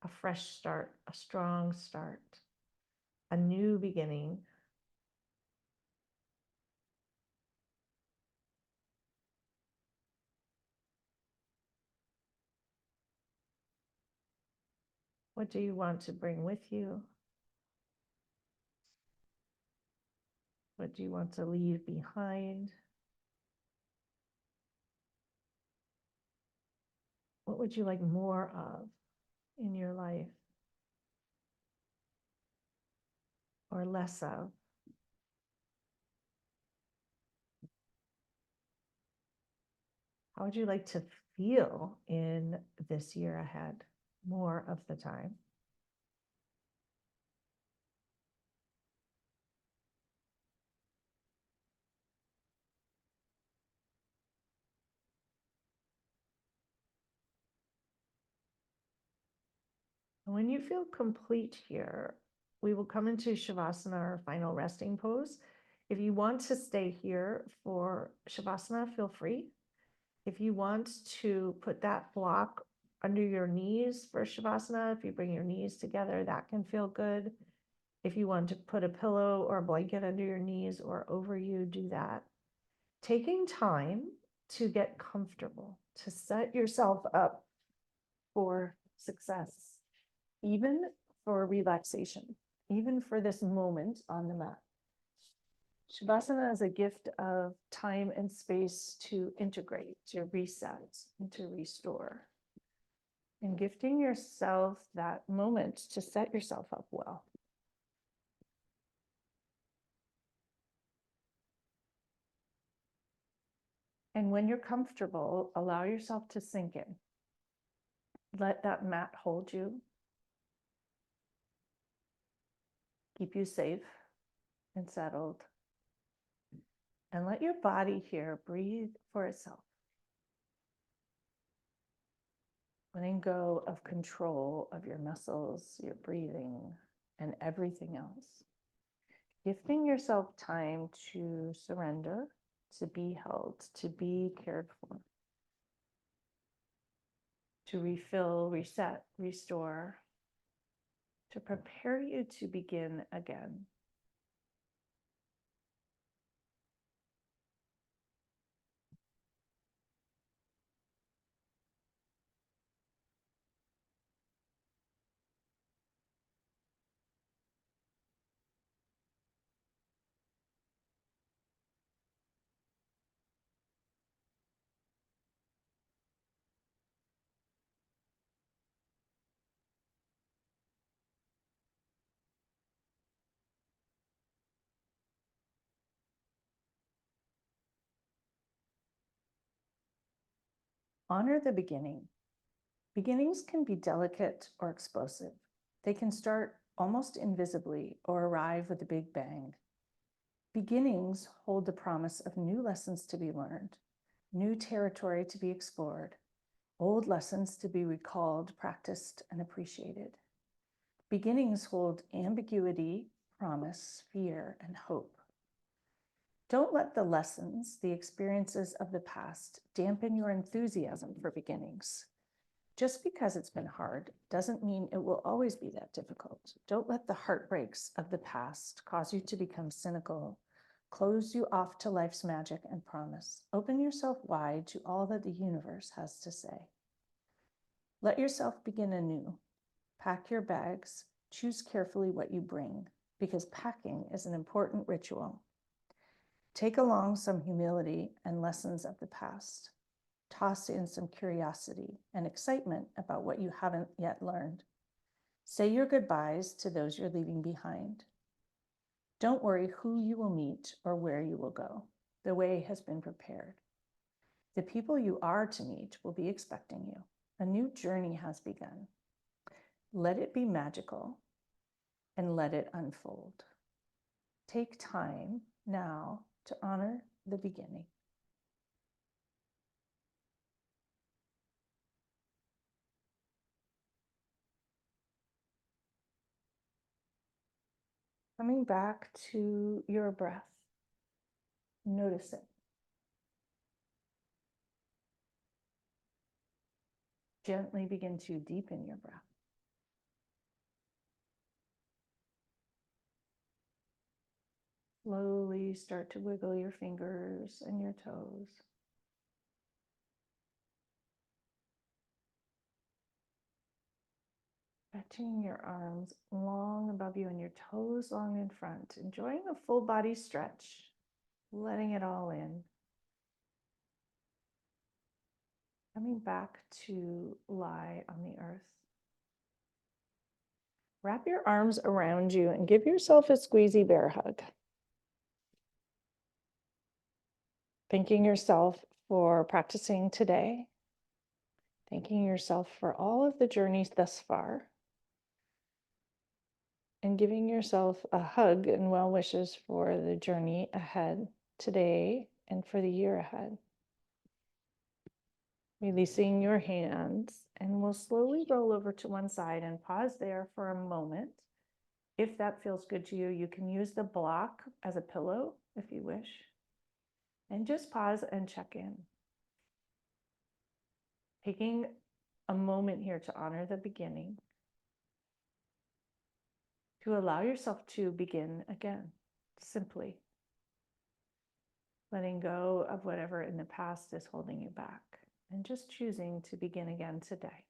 a fresh start, a strong start, a new beginning. What do you want to bring with you? What do you want to leave behind? What would you like more of in your life? Or less of? How would you like to feel in this year ahead more of the time? When you feel complete here, we will come into Shavasana, our final resting pose. If you want to stay here for Shavasana, feel free. If you want to put that block under your knees for Shavasana, if you bring your knees together, that can feel good. If you want to put a pillow or a blanket under your knees or over you, do that. Taking time to get comfortable, to set yourself up for success, even for relaxation, even for this moment on the mat. Shavasana is a gift of time and space to integrate, to reset, and to restore. And gifting yourself that moment to set yourself up well. And when you're comfortable, allow yourself to sink in. Let that mat hold you. Keep you safe and settled. And let your body here breathe for itself. Letting go of control of your muscles, your breathing, and everything else. Gifting yourself time to surrender, to be held, to be cared for, to refill, reset, restore, to prepare you to begin again. Honor the beginning. Beginnings can be delicate or explosive. They can start almost invisibly or arrive with a big bang. Beginnings hold the promise of new lessons to be learned, new territory to be explored, old lessons to be recalled, practiced, and appreciated. Beginnings hold ambiguity, promise, fear, and hope. Don't let the lessons, the experiences of the past, dampen your enthusiasm for beginnings. Just because it's been hard doesn't mean it will always be that difficult. Don't let the heartbreaks of the past cause you to become cynical, close you off to life's magic and promise. Open yourself wide to all that the universe has to say. Let yourself begin anew. Pack your bags, choose carefully what you bring, because packing is an important ritual. Take along some humility and lessons of the past. Toss in some curiosity and excitement about what you haven't yet learned. Say your goodbyes to those you're leaving behind. Don't worry who you will meet or where you will go. The way has been prepared. The people you are to meet will be expecting you. A new journey has begun. Let it be magical and let it unfold. Take time now to honor the beginning. Coming back to your breath, notice it. Gently begin to deepen your breath. Slowly start to wiggle your fingers and your toes. Stretching your arms long above you and your toes long in front. Enjoying a full body stretch, letting it all in. Coming back to lie on the earth. Wrap your arms around you and give yourself a squeezy bear hug. Thanking yourself for practicing today. Thanking yourself for all of the journeys thus far. And giving yourself a hug and well wishes for the journey ahead today and for the year ahead. Releasing your hands, and we'll slowly roll over to one side and pause there for a moment. If that feels good to you, you can use the block as a pillow if you wish. And just pause and check in. Taking a moment here to honor the beginning, to allow yourself to begin again, simply letting go of whatever in the past is holding you back and just choosing to begin again today.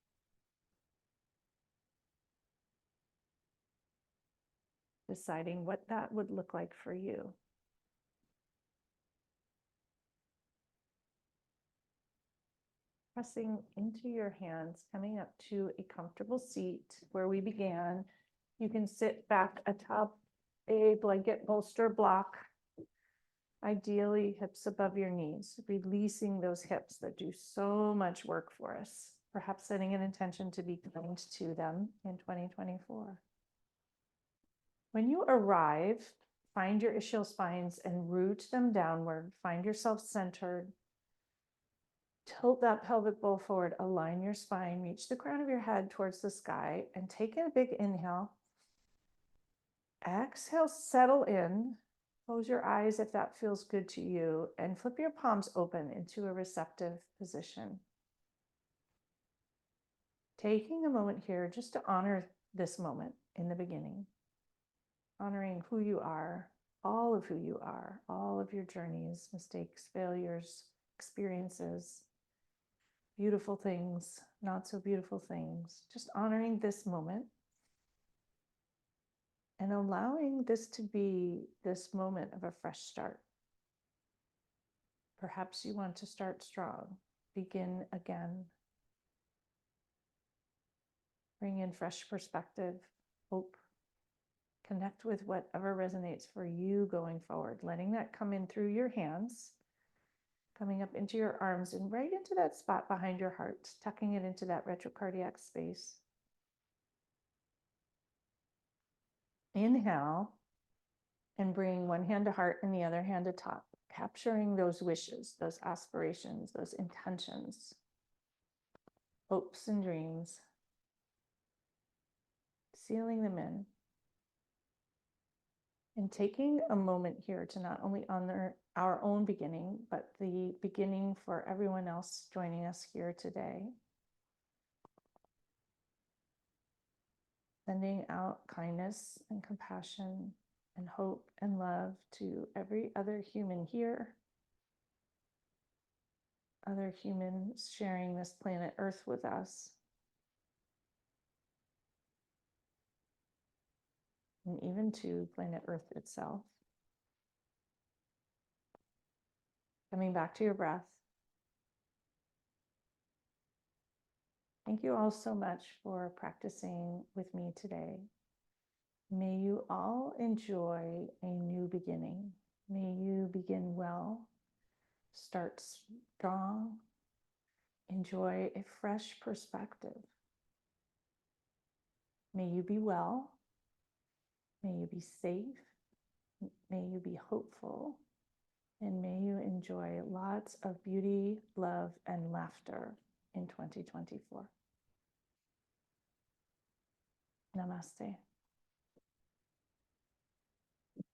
Deciding what that would look like for you. Pressing into your hands, coming up to a comfortable seat where we began. You can sit back atop a blanket bolster block, ideally hips above your knees, releasing those hips that do so much work for us, perhaps setting an intention to be kind to them in 2024. When you arrive, find your ischial spines and root them downward. Find yourself centered. Tilt that pelvic bowl forward, align your spine, reach the crown of your head towards the sky, and take a big inhale. Exhale, settle in. Close your eyes if that feels good to you, and flip your palms open into a receptive position. Taking a moment here just to honor this moment in the beginning, honoring who you are, all of who you are, all of your journeys, mistakes, failures, experiences, beautiful things, not so beautiful things, just honoring this moment and allowing this to be this moment of a fresh start. Perhaps you want to start strong, begin again, bring in fresh perspective, hope, connect with whatever resonates for you going forward, letting that come in through your hands, coming up into your arms and right into that spot behind your heart, tucking it into that retrocardiac space. Inhale and bring one hand to heart and the other hand to top, capturing those wishes, those aspirations, those intentions, hopes and dreams, sealing them in. And taking a moment here to not only honor our own beginning, but the beginning for everyone else joining us here today. Sending out kindness and compassion and hope and love to every other human here, other humans sharing this planet Earth with us, and even to planet Earth itself. Coming back to your breath. Thank you all so much for practicing with me today. May you all enjoy a new beginning. May you begin well, start strong, enjoy a fresh perspective. May you be well. May you be safe. May you be hopeful. And may you enjoy lots of beauty, love, and laughter in 2024. Namaste.